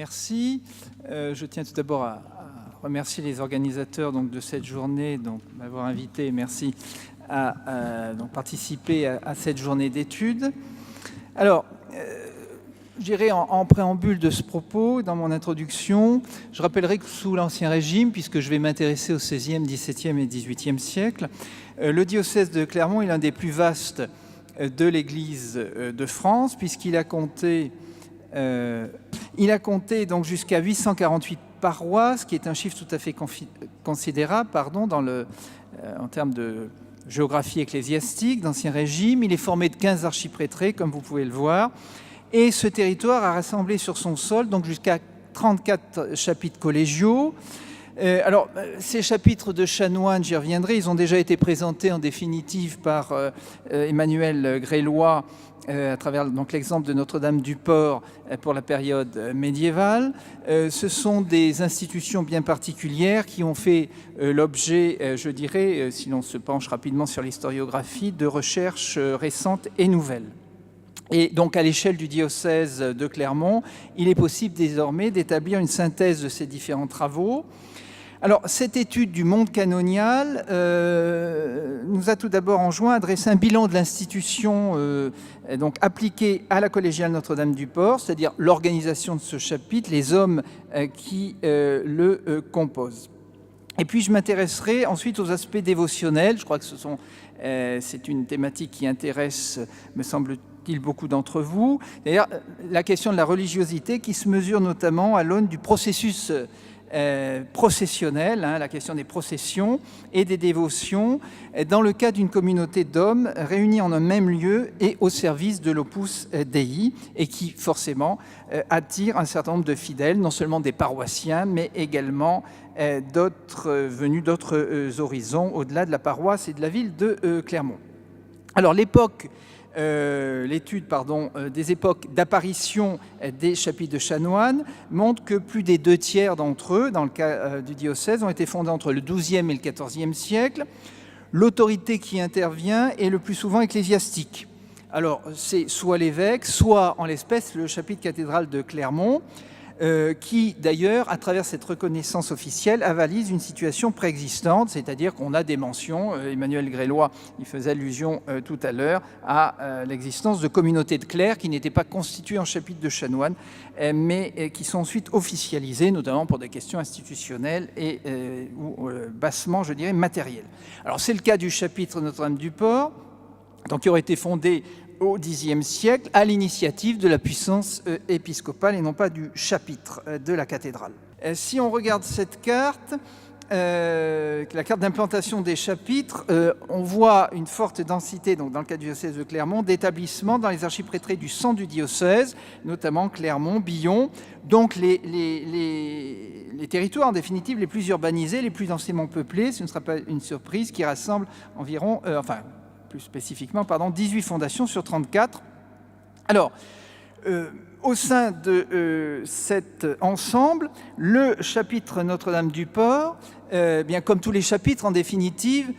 Merci. Je tiens tout d'abord à remercier les organisateurs de cette journée, de m'avoir invité. Merci à participer à cette journée d'études. Alors, je dirais en préambule de ce propos, dans mon introduction, je rappellerai que sous l'Ancien Régime, puisque je vais m'intéresser au XVIe, XVIIe et XVIIIe siècle, le diocèse de Clermont est l'un des plus vastes de l'Église de France, puisqu'il a compté donc jusqu'à 848 paroisses, qui est un chiffre tout à fait considérable, en termes de géographie ecclésiastique d'Ancien Régime. Il est formé de 15 archiprêtrés, comme vous pouvez le voir, et ce territoire a rassemblé sur son sol donc jusqu'à 34 chapitres collégiaux. Alors, ces chapitres de chanoines, j'y reviendrai, ils ont déjà été présentés en définitive par Emmanuel Gréloy à travers l'exemple de Notre-Dame-du-Port pour la période médiévale. Ce sont des institutions bien particulières qui ont fait l'objet, je dirais, si l'on se penche rapidement sur l'historiographie, de recherches récentes et nouvelles. Et donc, à l'échelle du diocèse de Clermont, il est possible désormais d'établir une synthèse de ces différents travaux. Alors, cette étude du monde canonial nous a tout d'abord enjoint à dresser un bilan de l'institution appliquée à la collégiale Notre-Dame-du-Port, c'est-à-dire l'organisation de ce chapitre, les hommes qui le composent. Et puis, je m'intéresserai ensuite aux aspects dévotionnels. Je crois que c'est une thématique qui intéresse, me semble-t-il, beaucoup d'entre vous. D'ailleurs, la question de la religiosité qui se mesure notamment à l'aune du processus processionnel, la question des processions et des dévotions, dans le cadre d'une communauté d'hommes réunis en un même lieu et au service de l'Opus Dei, et qui forcément attire un certain nombre de fidèles, non seulement des paroissiens, mais également venus d'autres horizons, au-delà de la paroisse et de la ville de Clermont. Alors, l'étude des époques d'apparition des chapitres de chanoines montre que plus des 2/3 d'entre eux, dans le cas du diocèse, ont été fondés entre le XIIe et le XIVe siècle. L'autorité qui intervient est le plus souvent ecclésiastique. Alors, c'est soit l'évêque, soit, en l'espèce, le chapitre cathédral de Clermont, qui, d'ailleurs, à travers cette reconnaissance officielle, avalise une situation préexistante, c'est-à-dire qu'on a des mentions, Emmanuel Gréloy y faisait allusion tout à l'heure, à l'existence de communautés de clercs qui n'étaient pas constituées en chapitre de chanoines, mais qui sont ensuite officialisées, notamment pour des questions institutionnelles ou bassement, je dirais, matérielles. Alors, c'est le cas du chapitre Notre-Dame-du-Port, qui aurait été fondé au Xe siècle, à l'initiative de la puissance épiscopale et non pas du chapitre de la cathédrale. Si on regarde cette carte, la carte d'implantation des chapitres, on voit une forte densité, donc dans le cas du diocèse de Clermont, d'établissements dans les archiprêtrés du centre du diocèse, notamment Clermont, Billon, donc les territoires en définitive les plus urbanisés, les plus densément peuplés, ce ne sera pas une surprise, qui rassemblent environ, plus spécifiquement, 18 fondations sur 34. Alors, au sein de cet ensemble, le chapitre Notre-Dame-du-Port, bien comme tous les chapitres en définitive,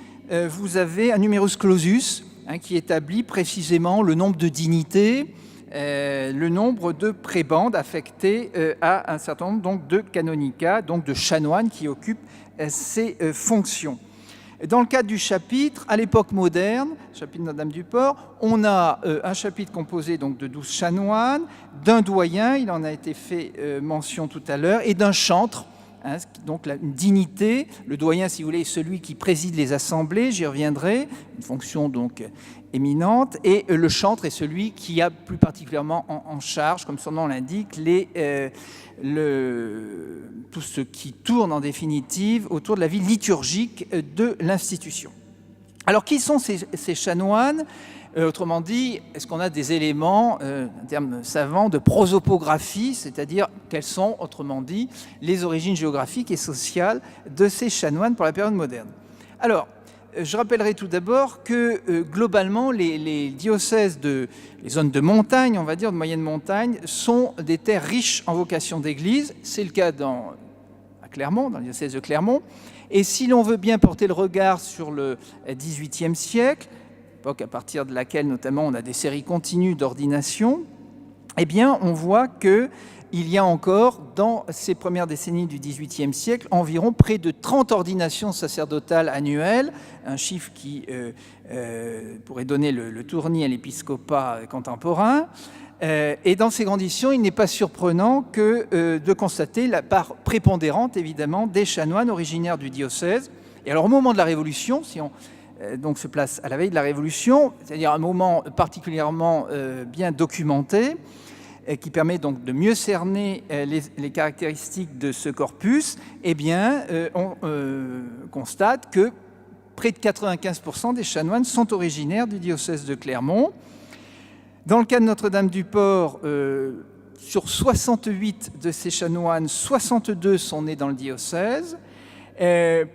vous avez un numerus clausus qui établit précisément le nombre de dignités, le nombre de prébendes affectés à un certain nombre donc, de canonicats, donc de chanoines qui occupent ces fonctions. Dans le cadre du chapitre, à l'époque moderne, chapitre Notre-Dame-du-Port, on a un chapitre composé donc, de 12 chanoines, d'un doyen, il en a été fait mention tout à l'heure, et d'un chantre, donc une dignité. Le doyen, si vous voulez, est celui qui préside les assemblées, j'y reviendrai, une fonction donc éminente, et le chantre est celui qui a plus particulièrement en charge, comme son nom l'indique, tout ce qui tourne en définitive autour de la vie liturgique de l'institution. Alors, qui sont ces chanoines ? Autrement dit, est-ce qu'on a des éléments, en termes savants, de prosopographie, c'est-à-dire quelles sont, autrement dit, les origines géographiques et sociales de ces chanoines pour la période moderne ? Alors, je rappellerai tout d'abord que globalement, les diocèses les zones de montagne, on va dire, de moyenne montagne, sont des terres riches en vocation d'église. C'est le cas à Clermont, dans le diocèse de Clermont. Et si l'on veut bien porter le regard sur le XVIIIe siècle, époque à partir de laquelle notamment on a des séries continues d'ordination, eh bien on voit que il y a encore, dans ces premières décennies du XVIIIe siècle, environ près de 30 ordinations sacerdotales annuelles, un chiffre qui pourrait donner le tournis à l'épiscopat contemporain. Et dans ces conditions, il n'est pas surprenant de constater la part prépondérante, évidemment, des chanoines originaires du diocèse. Et alors, au moment de la Révolution, si on donc se place à la veille de la Révolution, c'est-à-dire un moment particulièrement bien documenté, qui permet donc de mieux cerner les caractéristiques de ce corpus, eh bien, on constate que près de 95% des chanoines sont originaires du diocèse de Clermont. Dans le cas de Notre-Dame-du-Port, sur 68 de ces chanoines, 62 sont nés dans le diocèse.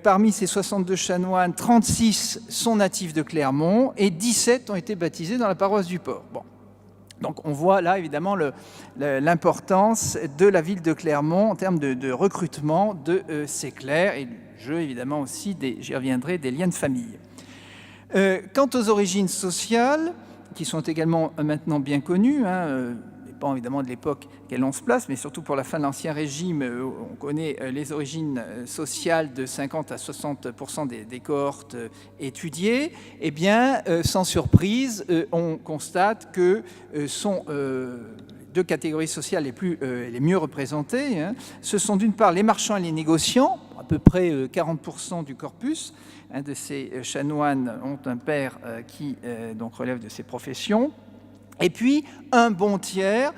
Parmi ces 62 chanoines, 36 sont natifs de Clermont et 17 ont été baptisés dans la paroisse du Port. Bon. Donc on voit là évidemment l'importance de la ville de Clermont en termes de recrutement de ces clercs et du jeu évidemment aussi, j'y reviendrai, des liens de famille. Quant aux origines sociales, qui sont également maintenant bien connues, pas évidemment de l'époque qu'elle on se place, mais surtout pour la fin de l'Ancien Régime, on connaît les origines sociales de 50 à 60% des cohortes étudiées. Eh bien, sans surprise, on constate que sont deux catégories sociales les mieux représentées. Ce sont d'une part les marchands et les négociants, à peu près 40% du corpus. De ces chanoines ont un père qui donc relève de ces professions. Et puis, un bon tiers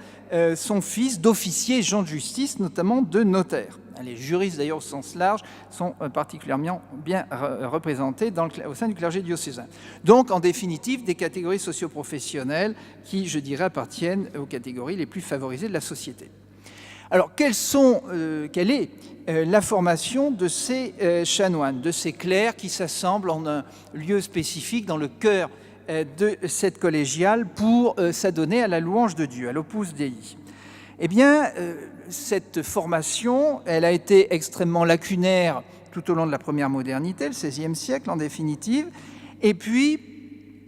sont fils d'officiers et gens de justice, notamment de notaires. Les juristes, d'ailleurs, au sens large, sont particulièrement bien représentés au sein du clergé diocésain. Donc, en définitive, des catégories socio-professionnelles qui, je dirais, appartiennent aux catégories les plus favorisées de la société. Alors, quelle est la formation de ces chanoines, de ces clercs qui s'assemblent en un lieu spécifique dans le cœur de cette collégiale pour s'adonner à la louange de Dieu, à l'Opus Dei? Eh bien, cette formation, elle a été extrêmement lacunaire tout au long de la première modernité, le XVIe siècle en définitive, et puis,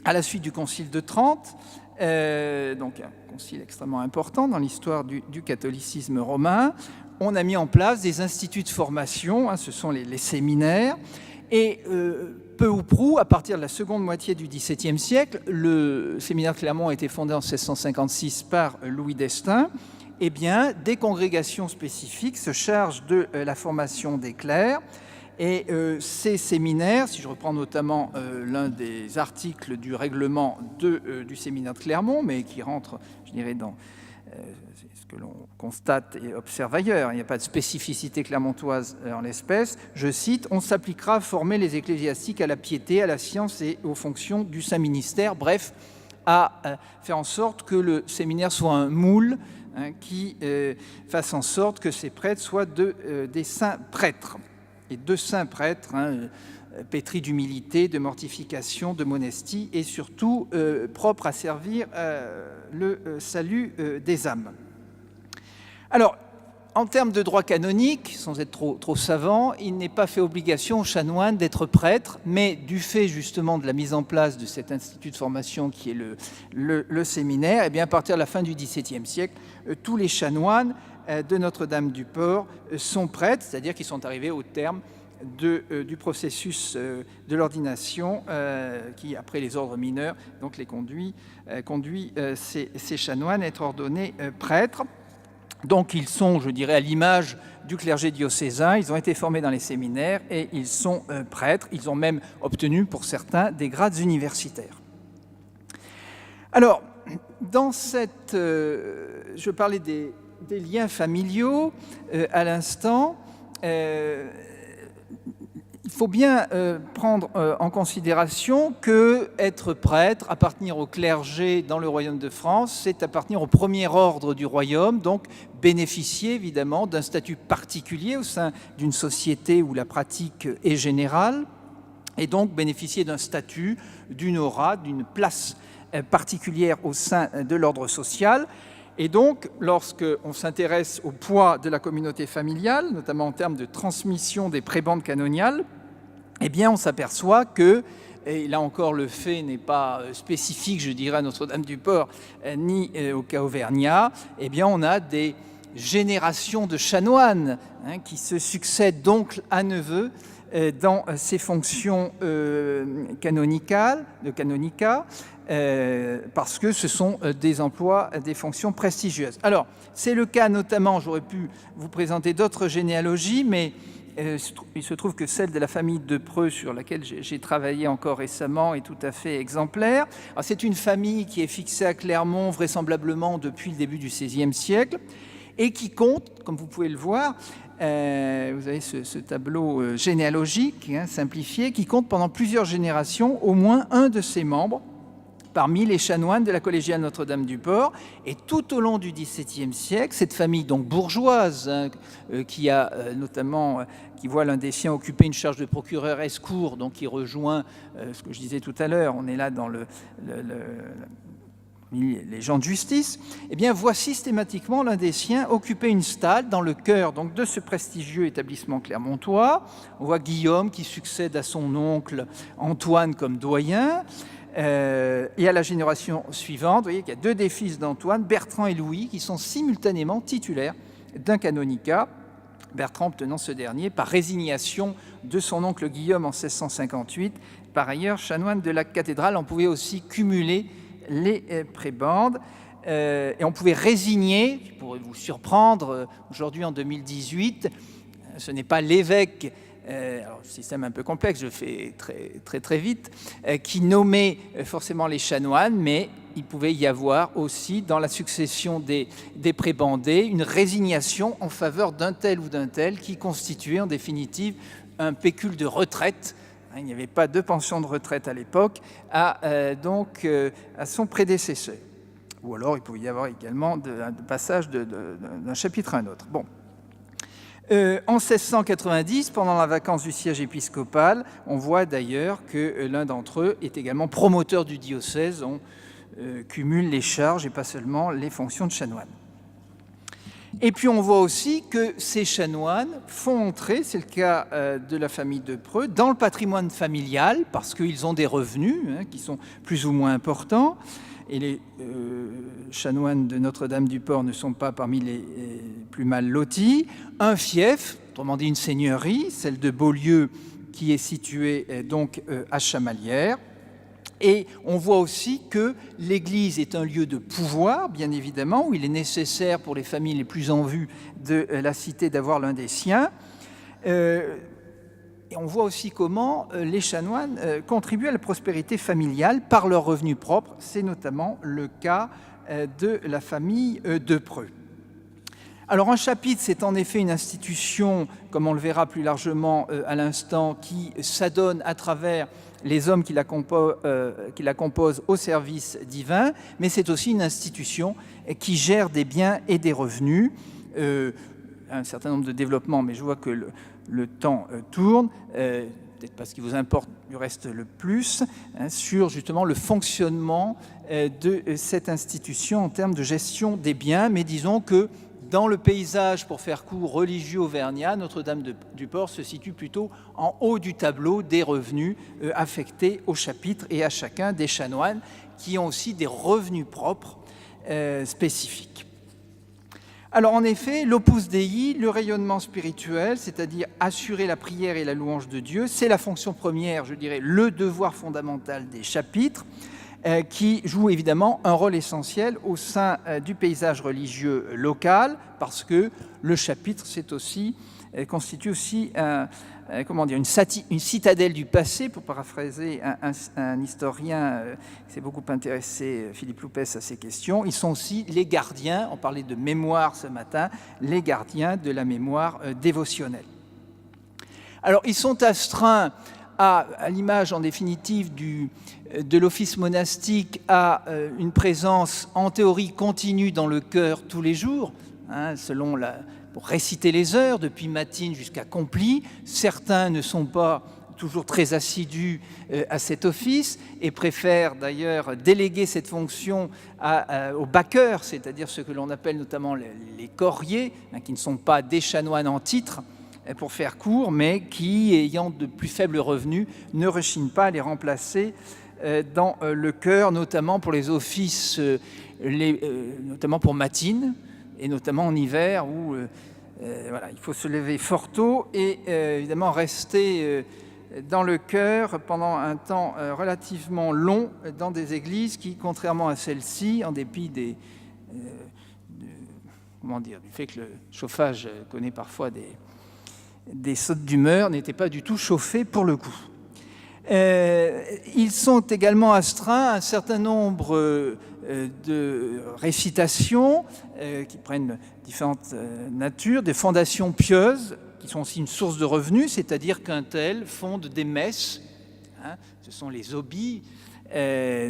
à la suite du Concile de Trente, donc un concile extrêmement important dans l'histoire du catholicisme romain, on a mis en place des instituts de formation, ce sont les séminaires, et peu ou prou, à partir de la seconde moitié du XVIIe siècle, le séminaire de Clermont a été fondé en 1656 par Louis d'Estaing. Eh bien, des congrégations spécifiques se chargent de la formation des clercs. Et ces séminaires, si je reprends notamment l'un des articles du règlement du séminaire de Clermont, mais qui rentre, je dirais, dans ce que l'on constate et observe ailleurs, il n'y a pas de spécificité clermontoise en l'espèce, je cite, « On s'appliquera à former les ecclésiastiques à la piété, à la science et aux fonctions du Saint-Ministère », bref, à faire en sorte que le séminaire soit un moule qui fasse en sorte que ces prêtres soient des saints prêtres. Et de saints prêtres, pétris d'humilité, de mortification, de modestie et surtout propres à servir le salut des âmes. Alors, en termes de droit canonique, sans être trop savant, il n'est pas fait obligation aux chanoines d'être prêtres, mais du fait justement de la mise en place de cet institut de formation qui est le séminaire, et bien à partir de la fin du XVIIe siècle, tous les chanoines de Notre-Dame-du-Port sont prêtres, c'est-à-dire qu'ils sont arrivés au terme du processus de l'ordination qui, après les ordres mineurs, donc les conduit ces chanoines à être ordonnés prêtres. Donc ils sont, je dirais, à l'image du clergé diocésain, ils ont été formés dans les séminaires et ils sont prêtres. Ils ont même obtenu, pour certains, des grades universitaires. Alors, dans cette... je parlais des liens familiaux à l'instant. Il faut bien prendre en considération que être prêtre, appartenir au clergé dans le royaume de France, c'est appartenir au premier ordre du royaume, donc bénéficier évidemment d'un statut particulier au sein d'une société où la pratique est générale, et donc bénéficier d'un statut, d'une aura, d'une place particulière au sein de l'ordre social. Et donc, lorsqu'on s'intéresse au poids de la communauté familiale, notamment en termes de transmission des prébendes canoniales, eh bien, on s'aperçoit que, et là encore le fait n'est pas spécifique, je dirais, à Notre-Dame-du-Port, ni au cas auvergnat, eh bien, on a des générations de chanoines qui se succèdent d'oncle à neveu dans ces fonctions canonicales, de canonica, parce que ce sont des emplois, des fonctions prestigieuses. Alors, c'est le cas notamment, j'aurais pu vous présenter d'autres généalogies, mais il se trouve que celle de la famille de Preux, sur laquelle j'ai travaillé encore récemment, est tout à fait exemplaire. C'est une famille qui est fixée à Clermont vraisemblablement depuis le début du XVIe siècle et qui compte, comme vous pouvez le voir, vous avez ce tableau généalogique simplifié, qui compte pendant plusieurs générations au moins un de ses membres parmi les chanoines de la collégiale Notre-Dame-du-Port. Et tout au long du XVIIe siècle, cette famille donc bourgeoise, qui a notamment, qui voit l'un des siens occuper une charge de procureur escourt, donc qui rejoint ce que je disais tout à l'heure, on est là dans les gens de justice, eh bien, voit systématiquement l'un des siens occuper une stalle dans le cœur donc, de ce prestigieux établissement clermontois. On voit Guillaume qui succède à son oncle Antoine comme doyen. Et à la génération suivante, vous voyez qu'il y a deux des fils d'Antoine, Bertrand et Louis, qui sont simultanément titulaires d'un canonicat, Bertrand obtenant ce dernier par résignation de son oncle Guillaume en 1658. Par ailleurs, chanoine de la cathédrale, on pouvait aussi cumuler les prébendes et on pouvait résigner, qui pourrait vous surprendre aujourd'hui en 2018, ce n'est pas l'évêque, alors système un peu complexe, je fais très vite, qui nommait forcément les chanoines, mais il pouvait y avoir aussi dans la succession des prébendés une résignation en faveur d'un tel ou d'un tel qui constituait en définitive un pécule de retraite. Il n'y avait pas de pension de retraite à l'époque, à son prédécesseur. Ou alors il pouvait y avoir également un passage d'un chapitre à un autre. Bon. En 1690, pendant la vacance du siège épiscopal, on voit d'ailleurs que l'un d'entre eux est également promoteur du diocèse. On cumule les charges et pas seulement les fonctions de chanoine. Et puis on voit aussi que ces chanoines font entrer, c'est le cas de la famille de Preux, dans le patrimoine familial parce qu'ils ont des revenus qui sont plus ou moins importants. Et les chanoines de Notre-Dame-du-Port ne sont pas parmi les plus mal lotis. Un fief, autrement dit une seigneurie, celle de Beaulieu, qui est située donc à Chamalières. Et on voit aussi que l'Église est un lieu de pouvoir, bien évidemment, où il est nécessaire pour les familles les plus en vue de la cité d'avoir l'un des siens. Et on voit aussi comment les chanoines contribuent à la prospérité familiale par leurs revenus propres. C'est notamment le cas de la famille de Preux. Alors un chapitre, c'est en effet une institution, comme on le verra plus largement à l'instant, qui s'adonne à travers les hommes qui la composent au service divin, mais c'est aussi une institution qui gère des biens et des revenus. Un certain nombre de développements, mais je vois que le temps tourne, peut-être pas ce qui vous importe du reste le plus, sur justement le fonctionnement de cette institution en termes de gestion des biens, mais disons que dans le paysage, pour faire court, religieux auvergnat, Notre-Dame-du-Port se situe plutôt en haut du tableau des revenus affectés au chapitre et à chacun des chanoines qui ont aussi des revenus propres spécifiques. Alors en effet, l'opus dei, le rayonnement spirituel, c'est-à-dire assurer la prière et la louange de Dieu, c'est la fonction première, je dirais, le devoir fondamental des chapitres, qui joue évidemment un rôle essentiel au sein du paysage religieux local, parce que le chapitre constitue aussi une citadelle du passé, pour paraphraser un historien qui s'est beaucoup intéressé, Philippe Loupès, à ces questions. Ils sont aussi les gardiens, on parlait de mémoire ce matin, les gardiens de la mémoire dévotionnelle. Alors, ils sont astreints à l'image en définitive de l'office monastique, à une présence en théorie continue dans le chœur tous les jours, pour réciter les heures, depuis matine jusqu'à complis. Certains ne sont pas toujours très assidus à cet office et préfèrent d'ailleurs déléguer cette fonction aux baqueurs, c'est-à-dire ce que l'on appelle notamment les corriers, qui ne sont pas des chanoines en titre, pour faire court, mais qui, ayant de plus faibles revenus, ne rechignent pas à les remplacer dans le chœur, notamment pour les offices, notamment pour matines, et notamment en hiver où il faut se lever fort tôt et évidemment rester dans le chœur pendant un temps relativement long dans des églises qui, contrairement à celle-ci, en dépit du fait que le chauffage connaît parfois des sautes d'humeur, n'étaient pas du tout chauffées pour le coup. Ils sont également astreints à un certain nombre de récitations qui prennent différentes natures, des fondations pieuses qui sont aussi une source de revenus, c'est-à-dire qu'un tel fonde des messes, ce sont les obis,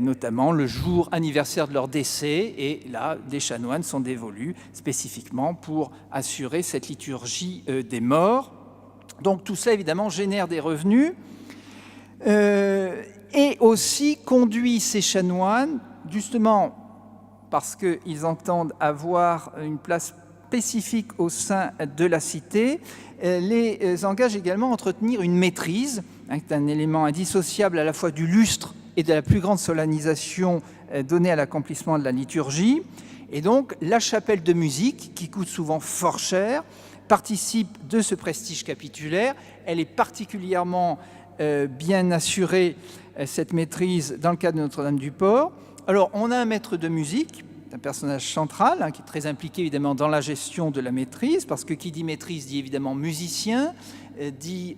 notamment le jour anniversaire de leur décès, et là, des chanoines sont dévolus spécifiquement pour assurer cette liturgie des morts. Donc tout ça, évidemment, génère des revenus et aussi conduit ces chanoines, justement parce qu'ils entendent avoir une place spécifique au sein de la cité, les engage également à entretenir une maîtrise, qui est un élément indissociable à la fois du lustre et de la plus grande solennisation donnée à l'accomplissement de la liturgie. Et donc, la chapelle de musique, qui coûte souvent fort cher, participe de ce prestige capitulaire. Elle est particulièrement bien assurée, cette maîtrise, dans le cadre de Notre-Dame-du-Port. Alors, on a un maître de musique, un personnage central, qui est très impliqué évidemment dans la gestion de la maîtrise, parce que qui dit maîtrise dit évidemment musicien, dit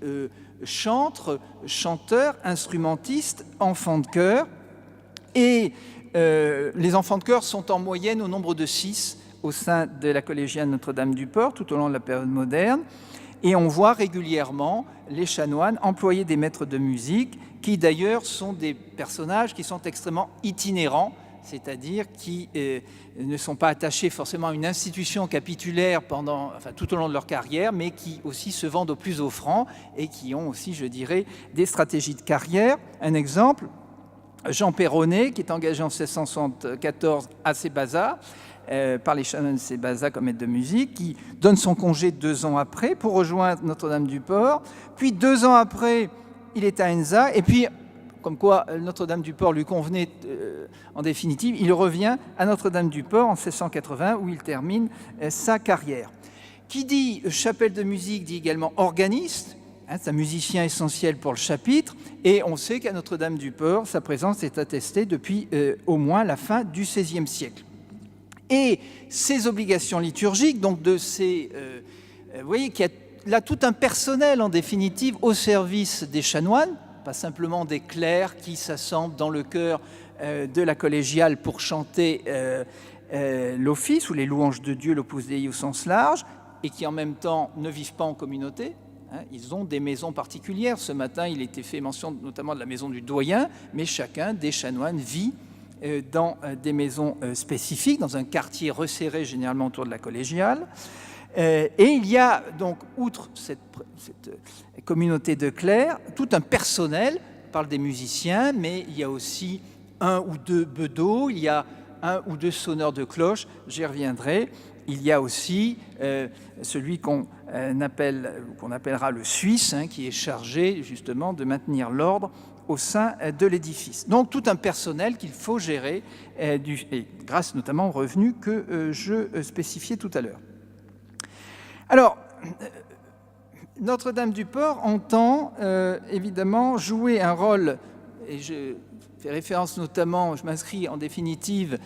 chantre, chanteur, instrumentiste, enfant de chœur. Et les enfants de chœur sont en moyenne au nombre de 6 au sein de la collégiale Notre-Dame-du-Port tout au long de la période moderne. Et on voit régulièrement les chanoines employer des maîtres de musique, qui d'ailleurs sont des personnages qui sont extrêmement itinérants, c'est-à-dire qui ne sont pas attachés forcément à une institution capitulaire tout au long de leur carrière, mais qui aussi se vendent au plus offrant et qui ont aussi, je dirais, des stratégies de carrière. Un exemple, Jean Perronnet, qui est engagé en 1674 à Sébaza, par les chanoines de Sébaza comme maître de musique, qui donne son congé 2 ans après pour rejoindre Notre-Dame-du-Port. Puis 2 ans après, il est à Enza, et puis comme quoi Notre-Dame-du-Port lui convenait en définitive, il revient à Notre-Dame-du-Port en 1680 où il termine sa carrière. Qui dit chapelle de musique dit également organiste, c'est un musicien essentiel pour le chapitre, et on sait qu'à Notre-Dame-du-Port, sa présence est attestée depuis au moins la fin du XVIe siècle. Et ces obligations liturgiques, donc de ces... vous voyez qu'il y a là tout un personnel en définitive au service des chanoines, pas simplement des clercs qui s'assemblent dans le chœur de la collégiale pour chanter l'office ou les louanges de Dieu, l'Opus Dei au sens large, et qui en même temps ne vivent pas en communauté. Ils ont des maisons particulières. Ce matin, il était fait mention notamment de la maison du doyen, mais chacun des chanoines vit dans des maisons spécifiques, dans un quartier resserré généralement autour de la collégiale. Et il y a donc, outre cette communauté de clercs, tout un personnel. On parle des musiciens, mais il y a aussi 1 ou 2 bedeaux, il y a 1 ou 2 sonneurs de cloches, j'y reviendrai. Il y a aussi celui qu'on appellera le Suisse, qui est chargé justement de maintenir l'ordre au sein de l'édifice. Donc tout un personnel qu'il faut gérer, et grâce notamment aux revenus que je spécifiais tout à l'heure. Alors, Notre-Dame-du-Port entend évidemment jouer un rôle, et je fais référence notamment, je m'inscris en définitive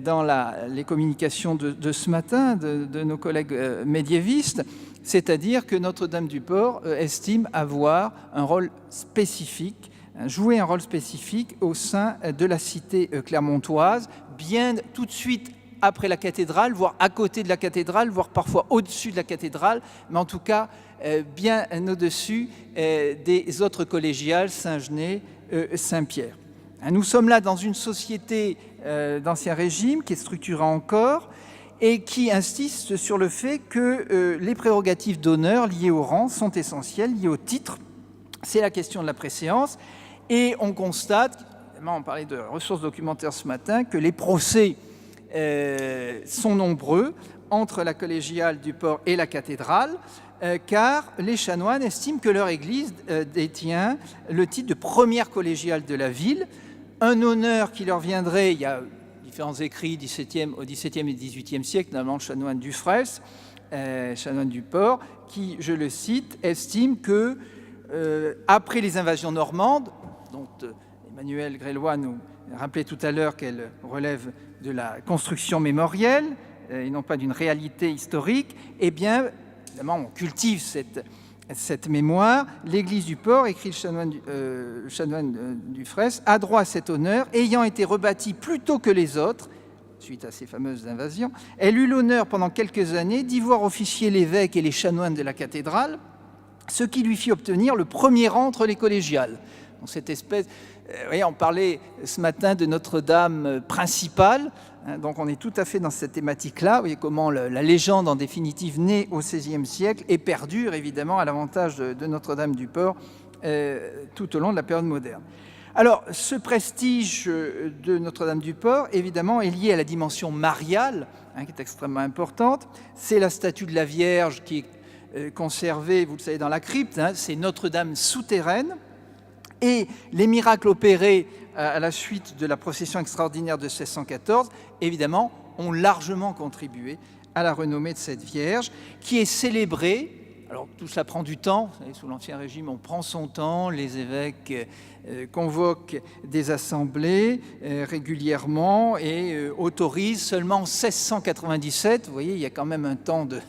dans les communications de ce matin de nos collègues médiévistes, c'est-à-dire que Notre-Dame-du-Port estime avoir un rôle spécifique, jouer un rôle spécifique au sein de la cité clermontoise, bien tout de suite après la cathédrale, voire à côté de la cathédrale, voire parfois au-dessus de la cathédrale, mais en tout cas bien au-dessus des autres collégiales, Saint-Genès, Saint-Pierre. Nous sommes là dans une société d'Ancien Régime qui est structurée encore et qui insiste sur le fait que les prérogatives d'honneur liées au rang sont essentielles, liées au titre. C'est la question de la préséance. Et on constate, on parlait de ressources documentaires ce matin, que les procès sont nombreux entre la collégiale du port et la cathédrale, car les chanoines estiment que leur église détient le titre de première collégiale de la ville, un honneur qui leur viendrait il y a différents écrits au XVIIe et XVIIIe siècle, notamment le chanoine Dufraisse, chanoine du Port, qui, je le cite, estime que après les invasions normandes, dont Emmanuel Grélois nous rappelait tout à l'heure qu'elle relève de la construction mémorielle et non pas d'une réalité historique, eh bien, évidemment, on cultive cette mémoire. L'Église du Port, écrit le chanoine Dufraisse, a droit à cet honneur, ayant été rebâtie plus tôt que les autres, suite à ces fameuses invasions. Elle eut l'honneur pendant quelques années d'y voir officier l'évêque et les chanoines de la cathédrale, ce qui lui fit obtenir le premier rang entre les collégiales. Donc, cette espèce, vous voyez, on parlait ce matin de Notre-Dame principale, hein, donc on est tout à fait dans cette thématique-là. Vous voyez comment la légende, en définitive, née au XVIe siècle et perdure, évidemment, à l'avantage de Notre-Dame du Port tout au long de la période moderne. Alors, ce prestige de Notre-Dame du Port, évidemment, est lié à la dimension mariale, hein, qui est extrêmement importante. C'est la statue de la Vierge qui est conservée, vous le savez, dans la crypte, hein, c'est Notre-Dame souterraine. Et les miracles opérés à la suite de la procession extraordinaire de 1614, évidemment, ont largement contribué à la renommée de cette Vierge, qui est célébrée. Alors, tout cela prend du temps. Vous savez, sous l'Ancien Régime, on prend son temps. Les évêques convoquent des assemblées régulièrement et autorisent seulement en 1697. Vous voyez, il y a quand même un temps de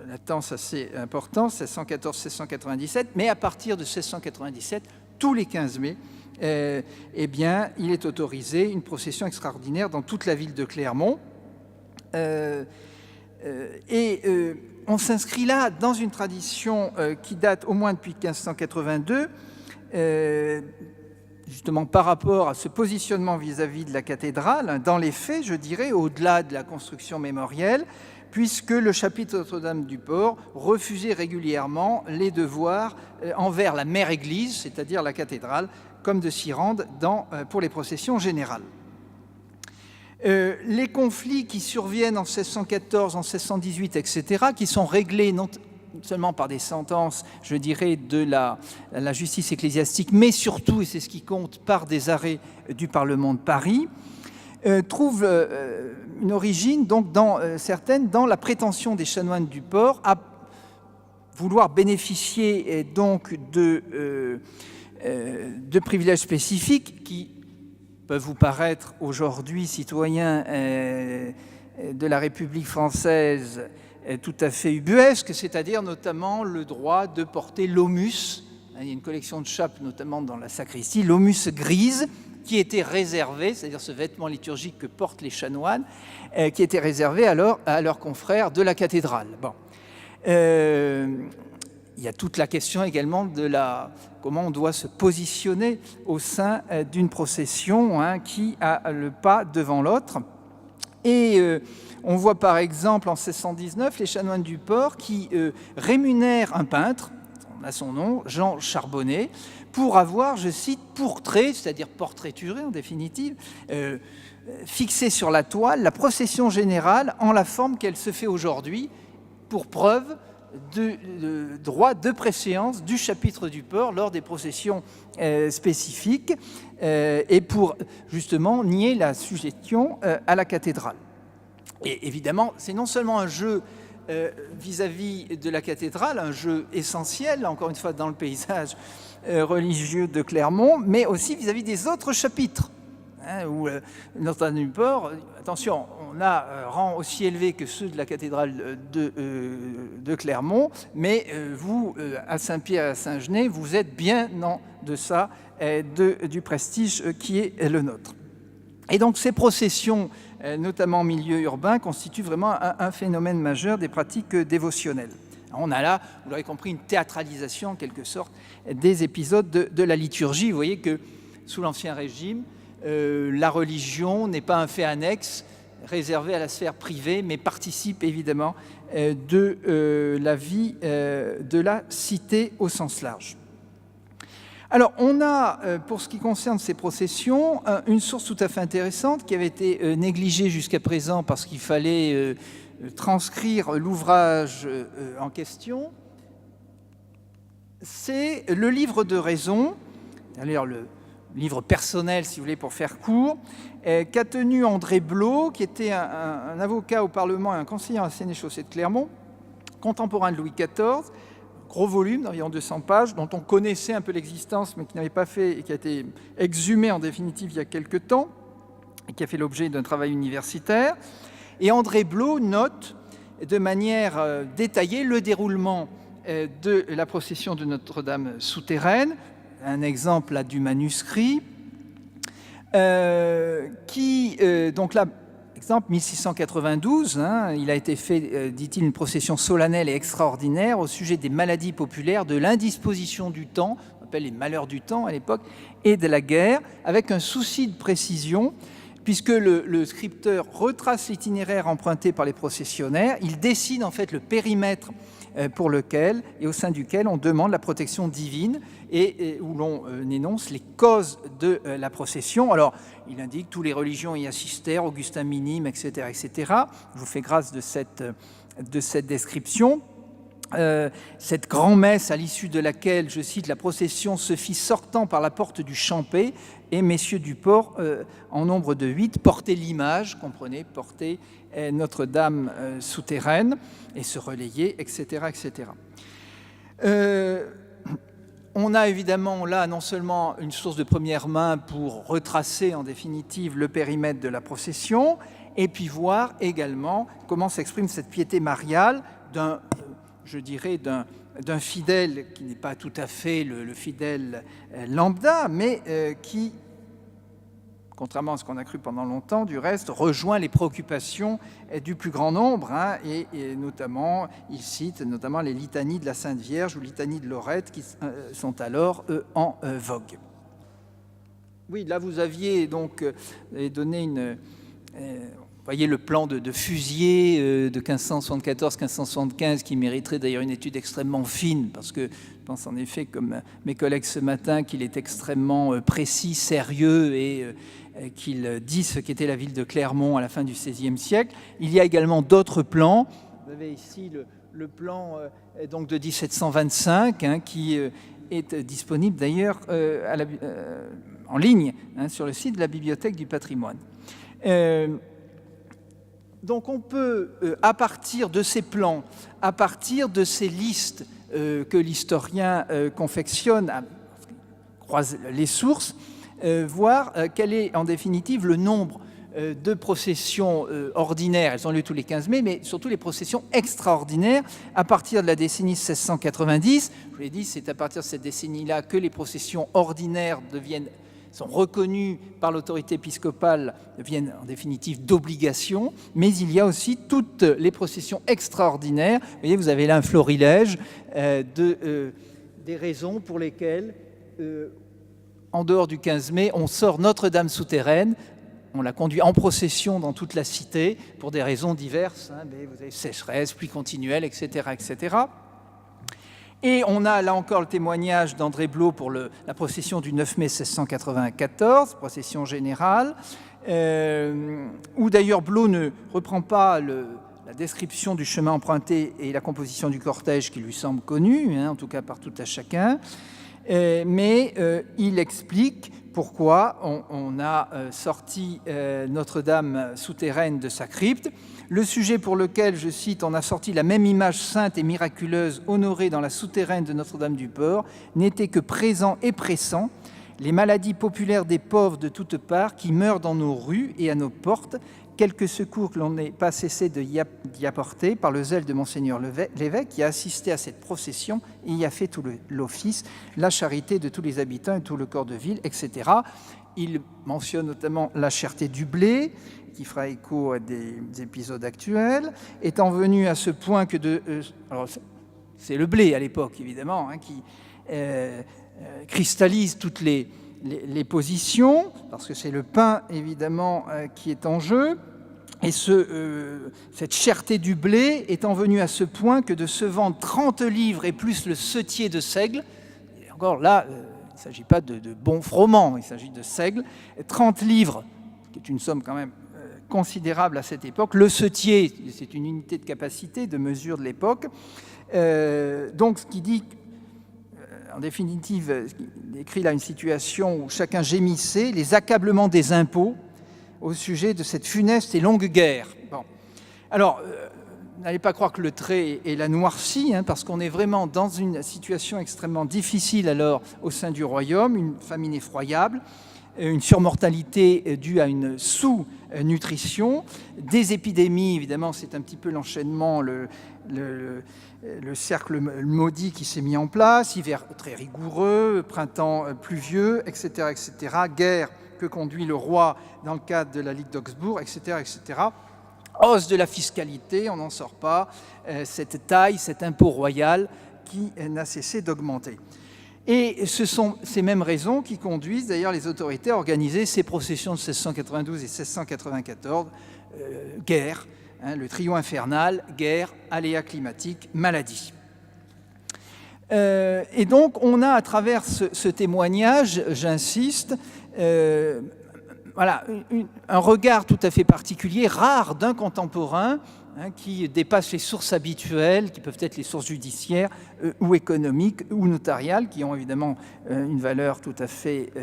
latence assez important, 1614-1697. Mais à partir de 1697, tous les 15 mai, eh bien, il est autorisé une procession extraordinaire dans toute la ville de Clermont. On s'inscrit là dans une tradition qui date au moins depuis 1582, justement par rapport à ce positionnement vis-à-vis de la cathédrale, dans les faits, je dirais, au-delà de la construction mémorielle, puisque le chapitre de Notre-Dame du Port refusait régulièrement les devoirs envers la mère Église, c'est-à-dire la cathédrale, comme de s'y rendre pour les processions générales. Les conflits qui surviennent en 1614, en 1618, etc., qui sont réglés non seulement par des sentences, je dirais, de la justice ecclésiastique, mais surtout, et c'est ce qui compte, par des arrêts du Parlement de Paris, trouvent une origine, donc, certaines, dans la prétention des chanoines du Port à vouloir bénéficier donc de privilèges spécifiques qui peuvent vous paraître aujourd'hui, citoyens de la République française, tout à fait ubuesques, c'est-à-dire notamment le droit de porter l'aumus. Il y a une collection de chapes, notamment dans la sacristie, l'aumus grise, qui était réservé, c'est-à-dire ce vêtement liturgique que portent les chanoines, qui était réservé alors à leurs confrères de la cathédrale. Bon. Il y a toute la question également de comment on doit se positionner au sein d'une procession, hein, qui a le pas devant l'autre. Et on voit par exemple en 1619 les chanoines du Port qui rémunèrent un peintre, on a son nom, Jean Charbonnet, pour avoir, je cite, pourtrait, c'est-à-dire portraituré en définitive, fixé sur la toile la générale en la forme qu'elle se fait aujourd'hui, pour preuve de droit de préséance du chapitre du Port lors des processions spécifiques et pour justement nier la sujétion à la cathédrale. Et évidemment, c'est non seulement un jeu vis-à-vis de la cathédrale, un jeu essentiel, encore une fois, dans le paysage religieux de Clermont, mais aussi vis-à-vis des autres chapitres. Où Notre-Dame du Port, attention, on a un rang aussi élevé que ceux de la cathédrale de Clermont, mais vous, à Saint-Pierre et à Saint-Genès, vous êtes bien en deçà du prestige qui est le nôtre. Et donc ces processions, notamment en milieu urbain, constituent vraiment un phénomène majeur des pratiques dévotionnelles. On a là, vous l'aurez compris, une théâtralisation en quelque sorte des épisodes de la liturgie. Vous voyez que sous l'Ancien Régime, la religion n'est pas un fait annexe réservé à la sphère privée, mais participe évidemment de la vie de la cité au sens large. Alors, on a, pour ce qui concerne ces processions, une source tout à fait intéressante qui avait été négligée jusqu'à présent parce qu'il fallait transcrire l'ouvrage en question. C'est le livre de raison. D'ailleurs, livre personnel, si vous voulez, pour faire court, qu'a tenu André Blot, qui était un avocat au Parlement et un conseiller à la Sénéchaussée de Clermont, contemporain de Louis XIV, gros volume d'environ 200 pages, dont on connaissait un peu l'existence, mais qui n'avait pas fait et qui a été exhumé en définitive il y a quelques temps, et qui a fait l'objet d'un travail universitaire. Et André Blot note de manière détaillée le déroulement de la procession de Notre-Dame souterraine, un exemple là du manuscrit, donc là, exemple 1692, il a été fait, dit-il, une procession solennelle et extraordinaire au sujet des maladies populaires, de l'indisposition du temps, on appelle les malheurs du temps à l'époque, et de la guerre, avec un souci de précision, puisque le scripteur retrace l'itinéraire emprunté par les processionnaires, il dessine en fait le périmètre pour lequel et au sein duquel on demande la protection divine et où l'on énonce les causes de la procession. Alors, il indique toutes les religions y assistèrent, Augustin minime, etc., etc. Je vous fais grâce de cette description. Cette grand-messe à l'issue de laquelle, je cite, la procession se fit sortant par la porte du Champé et messieurs du port, en nombre de 8, portaient l'image, comprenez, portaient Notre-Dame souterraine et se relayer, etc., etc. On a évidemment là non seulement une source de première main pour retracer en définitive le périmètre de la procession, et puis voir également comment s'exprime cette piété mariale d'un fidèle qui n'est pas tout à fait le fidèle lambda, mais qui, contrairement à ce qu'on a cru pendant longtemps, du reste, rejoint les préoccupations du plus grand nombre, et notamment, il cite notamment les litanies de la Sainte Vierge ou litanies de Lorette qui sont alors en vogue. Oui, là vous aviez donc donné une... Vous voyez le plan de Fusier de 1574-1575 qui mériterait d'ailleurs une étude extrêmement fine parce que je pense en effet, comme mes collègues ce matin, qu'il est extrêmement précis, sérieux et qu'il dit ce qu'était la ville de Clermont à la fin du XVIe siècle. Il y a également d'autres plans. Vous avez ici le plan donc de 1725 qui est disponible d'ailleurs en ligne sur le site de la Bibliothèque du patrimoine. Donc on peut, à partir de ces plans, à partir de ces listes que l'historien confectionne, croise les sources, voir quel est en définitive le nombre de processions ordinaires, elles ont lieu tous les 15 mai, mais surtout les processions extraordinaires à partir de la décennie 1690. Je vous l'ai dit, c'est à partir de cette décennie-là que les processions ordinaires sont reconnus par l'autorité épiscopale, deviennent en définitive d'obligation, mais il y a aussi toutes les processions extraordinaires. Vous voyez, vous avez là un florilège des raisons pour lesquelles, en dehors du 15 mai, on sort Notre-Dame souterraine, on la conduit en procession dans toute la cité pour des raisons diverses, mais vous avez sécheresse, pluie continuelle, etc., etc. Et on a là encore le témoignage d'André Blot pour la procession du 9 mai 1694, procession générale, où d'ailleurs Blot ne reprend pas la description du chemin emprunté et la composition du cortège qui lui semble connue, en tout cas par tout à chacun, mais il explique pourquoi on a sorti Notre-Dame souterraine de sa crypte. Le sujet pour lequel, je cite, on a sorti la même image sainte et miraculeuse honorée dans la souterraine de Notre-Dame du Port, n'était que présent et pressant, les maladies populaires des pauvres de toutes parts qui meurent dans nos rues et à nos portes, quelques secours que l'on n'ait pas cessé d'y apporter par le zèle de Monseigneur l'évêque qui a assisté à cette procession et y a fait tout l'office, la charité de tous les habitants et tout le corps de ville, etc. Il mentionne notamment la cherté du blé, qui fera écho à des épisodes actuels, étant venu à ce point que alors c'est le blé à l'époque, évidemment, qui cristallise toutes les positions, parce que c'est le pain, évidemment, qui est en jeu. Et cette cherté du blé étant venue à ce point que de se vendre 30 livres et plus le setier de seigle, et encore là, il ne s'agit pas de bons froment, il s'agit de seigle, 30 livres, qui est une somme quand même considérable à cette époque. Le setier, c'est une unité de capacité, de mesure de l'époque. Donc, ce qui dit en définitive, il décrit là une situation où chacun gémissait, les accablements des impôts au sujet de cette funeste et longue guerre. Bon. Alors, n'allez pas croire que le trait est la noircie, parce qu'on est vraiment dans une situation extrêmement difficile alors au sein du royaume, une famine effroyable, une surmortalité due à une sous-nutrition, des épidémies, évidemment c'est un petit peu l'enchaînement, le cercle maudit qui s'est mis en place, hiver très rigoureux, printemps pluvieux, etc., etc., guerre que conduit le roi dans le cadre de la Ligue d'Augsbourg, etc., etc., hausse de la fiscalité, on n'en sort pas, cette taille, cet impôt royal qui n'a cessé d'augmenter. Et ce sont ces mêmes raisons qui conduisent d'ailleurs les autorités à organiser ces processions de 1692 et 1694, guerre, le trio infernal, guerre, aléas climatiques, maladies. Et donc on a à travers ce témoignage, j'insiste, voilà, un regard tout à fait particulier, rare d'un contemporain, qui dépasse les sources habituelles, qui peuvent être les sources judiciaires ou économiques ou notariales, qui ont évidemment une valeur tout à fait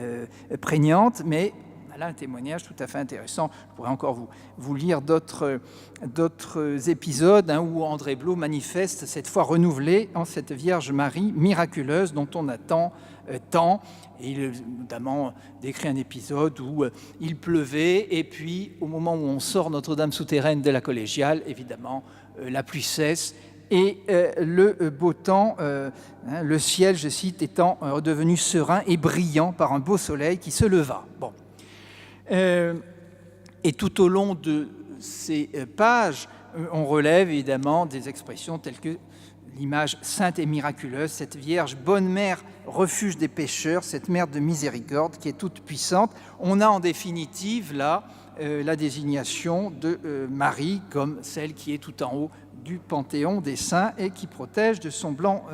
prégnante, mais là, un témoignage tout à fait intéressant. Je pourrais encore vous lire d'autres épisodes où André Blot manifeste, cette fois renouvelée, en cette Vierge Marie miraculeuse dont on attend tant. Et il notamment décrit un épisode où il pleuvait et puis au moment où on sort Notre-Dame souterraine de la collégiale, évidemment, la pluie cesse et le beau temps, le ciel, je cite, étant redevenu serein et brillant par un beau soleil qui se leva. Bon. Et tout au long de ces pages, on relève évidemment des expressions telles que l'image sainte et miraculeuse, cette Vierge, bonne mère, refuge des pécheurs, cette mère de miséricorde qui est toute puissante. On a en définitive là la désignation de Marie comme celle qui est tout en haut du panthéon des saints et qui protège de son blanc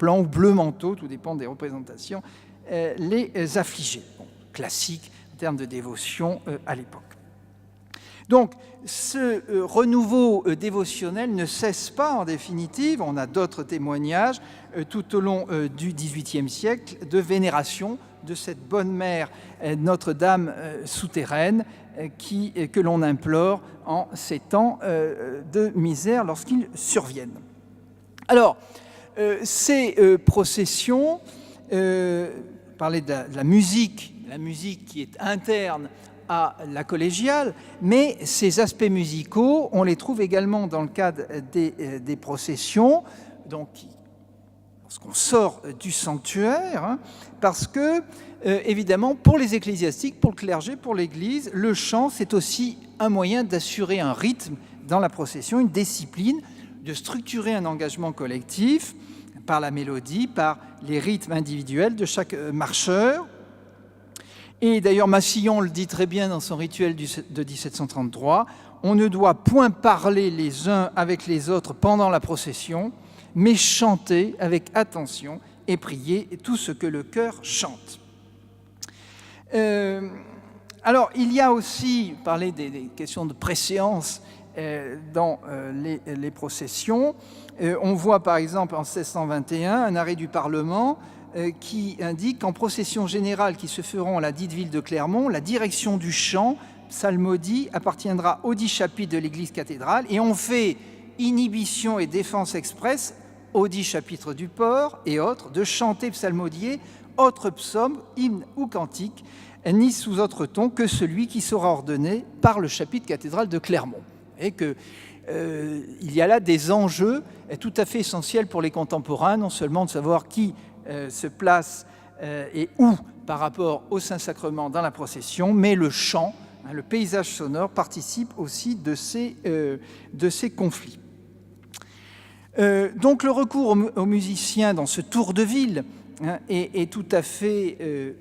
ou bleu manteau, tout dépend des représentations, les affligés. Bon, classique en termes de dévotion à l'époque. Donc, ce renouveau dévotionnel ne cesse pas, en définitive. On a d'autres témoignages tout au long du XVIIIe siècle de vénération de cette bonne mère Notre-Dame souterraine que l'on implore en ces temps de misère lorsqu'ils surviennent. Alors, ces processions, parler de la musique qui est interne à la collégiale, mais ces aspects musicaux, on les trouve également dans le cadre des processions, donc lorsqu'on sort du sanctuaire, parce que, évidemment, pour les ecclésiastiques, pour le clergé, pour l'Église, le chant, c'est aussi un moyen d'assurer un rythme dans la procession, une discipline, de structurer un engagement collectif par la mélodie, par les rythmes individuels de chaque marcheur. Et d'ailleurs, Massillon le dit très bien dans son rituel de 1733, « On ne doit point parler les uns avec les autres pendant la procession, mais chanter avec attention et prier tout ce que le cœur chante. » Alors, il y a aussi, parler des questions de préséance dans les processions. On voit par exemple en 1621 un arrêt du Parlement qui indique qu'en procession générale qui se feront à la dite ville de Clermont, la direction du chant psalmodie appartiendra aux 10 chapitres de l'église cathédrale et on fait inhibition et défense expresse aux 10 chapitres du port et autres de chanter, psalmodier, autres psaumes, hymnes ou cantiques, ni sous autre ton que celui qui sera ordonné par le chapitre cathédral de Clermont. Et que il y a là des enjeux tout à fait essentiels pour les contemporains, non seulement de savoir qui se place et où par rapport au Saint-Sacrement dans la procession, mais le chant, le paysage sonore participe aussi de ces conflits. Donc le recours aux musiciens dans ce tour de ville est tout à fait...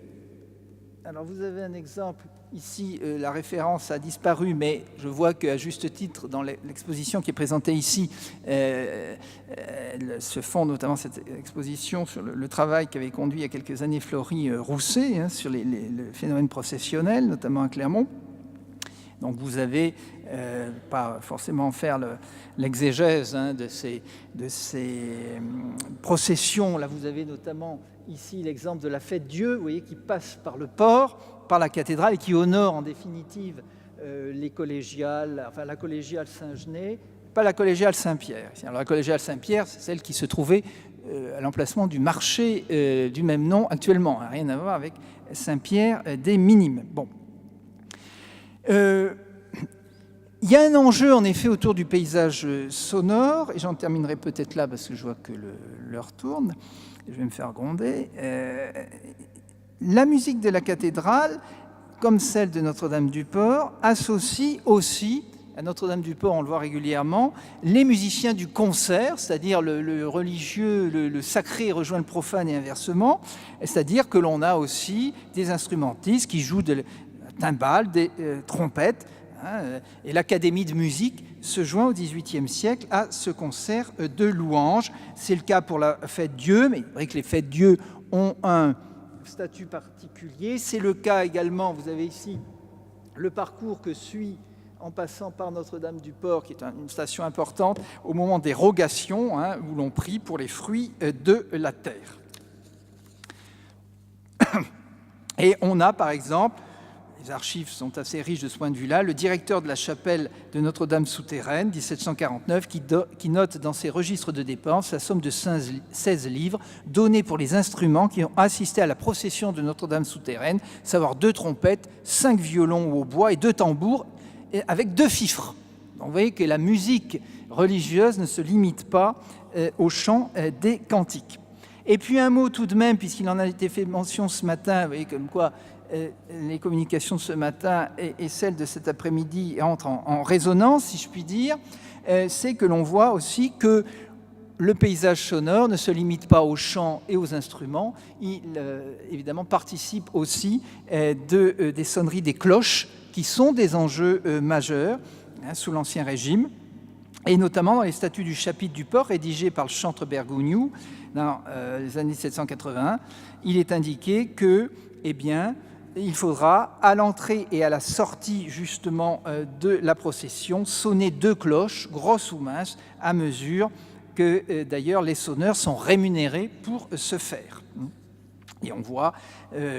alors vous avez un exemple ici, la référence a disparu, mais je vois qu'à juste titre, dans l'exposition qui est présentée ici, elle se fonde notamment cette exposition sur le travail qu'avait conduit il y a quelques années Flory Rousset sur le phénomène processionnel, notamment à Clermont. Donc vous avez, pas forcément faire l'exégèse de ces processions. Là, vous avez notamment ici l'exemple de la fête Dieu, vous voyez, qui passe par le port, par la cathédrale, et qui honore en définitive les collégiales, enfin la collégiale Saint-Genès, pas la collégiale Saint-Pierre. Alors, la collégiale Saint-Pierre, c'est celle qui se trouvait à l'emplacement du marché du même nom actuellement, rien à voir avec Saint-Pierre des Minimes. Bon. Il y a un enjeu en effet autour du paysage sonore, et j'en terminerai peut-être là parce que je vois que l'heure tourne, je vais me faire gronder. La musique de la cathédrale, comme celle de Notre-Dame-du-Port, associe aussi, à Notre-Dame-du-Port, on le voit régulièrement, les musiciens du concert, c'est-à-dire le religieux, le sacré rejoint le profane et inversement, c'est-à-dire que l'on a aussi des instrumentistes qui jouent de timbales, des trompettes, et l'Académie de musique se joint au XVIIIe siècle à ce concert de louanges. C'est le cas pour la fête Dieu, mais c'est vrai que les fêtes Dieu ont un statut particulier. C'est le cas également, vous avez ici le parcours que suit en passant par Notre-Dame-du-Port, qui est une station importante, au moment des rogations, où l'on prie pour les fruits de la terre. Et on a par exemple, les archives sont assez riches de ce point de vue-là, le directeur de la chapelle de Notre-Dame souterraine, 1749, qui note dans ses registres de dépenses la somme de 16 livres donnés pour les instruments qui ont assisté à la procession de Notre-Dame souterraine, savoir 2 trompettes, 5 violons au bois et 2 tambours, avec 2 fifres. Donc vous voyez que la musique religieuse ne se limite pas au chant des cantiques. Et puis un mot tout de même, puisqu'il en a été fait mention ce matin, vous voyez comme quoi les communications de ce matin et celles de cet après-midi entrent en résonance, si je puis dire, c'est que l'on voit aussi que le paysage sonore ne se limite pas aux chants et aux instruments, il évidemment participe aussi des sonneries des cloches, qui sont des enjeux majeurs sous l'Ancien Régime, et notamment dans les statuts du chapitre du port rédigé par le chantre Bergougnoux dans les années 1781, il est indiqué que, eh bien, il faudra, à l'entrée et à la sortie justement de la procession, sonner 2 cloches, grosses ou minces, à mesure que d'ailleurs les sonneurs sont rémunérés pour ce faire. Et on voit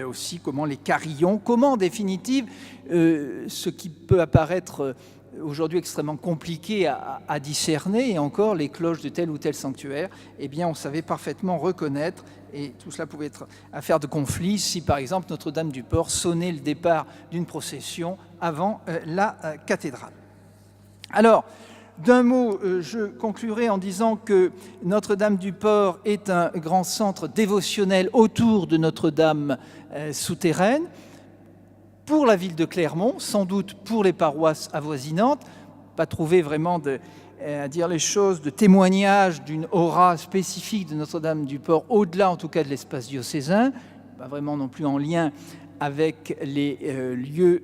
aussi comment les carillons, comment en définitive, ce qui peut apparaître aujourd'hui extrêmement compliqué à discerner, et encore les cloches de tel ou tel sanctuaire, eh bien on savait parfaitement reconnaître, et tout cela pouvait être affaire de conflit si par exemple Notre-Dame-du-Port sonnait le départ d'une procession avant la cathédrale. Alors, d'un mot, je conclurai en disant que Notre-Dame-du-Port est un grand centre dévotionnel autour de Notre-Dame souterraine, pour la ville de Clermont, sans doute pour les paroisses avoisinantes, pas trouvé vraiment à dire les choses, de témoignage d'une aura spécifique de Notre-Dame-du-Port, au-delà en tout cas de l'espace diocésain, pas vraiment non plus en lien avec les lieux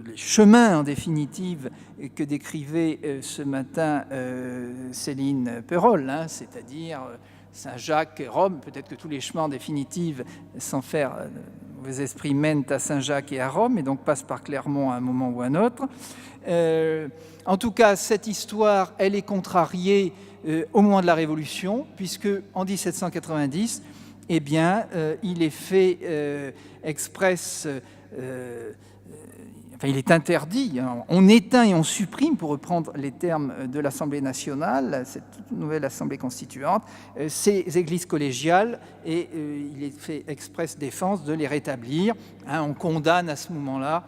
les chemins en définitive que décrivait ce matin Céline Perrol, c'est-à-dire Saint-Jacques, Rome. Peut-être que tous les chemins en définitive, sans faire mauvais esprits, mènent à Saint-Jacques et à Rome, et donc passent par Clermont à un moment ou à un autre. En tout cas, cette histoire, elle est contrariée au moment de la Révolution, puisque en 1790, eh bien, il est fait express, il est interdit, on éteint et on supprime, pour reprendre les termes de l'Assemblée nationale, cette nouvelle Assemblée constituante, ces églises collégiales, et il est fait express défense de les rétablir. On condamne à ce moment-là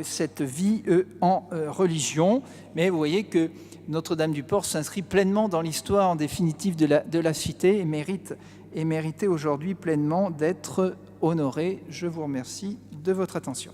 cette vie en religion, mais vous voyez que Notre-Dame-du-Port s'inscrit pleinement dans l'histoire en définitive de la cité et méritait aujourd'hui pleinement d'être honorée. Je vous remercie de votre attention.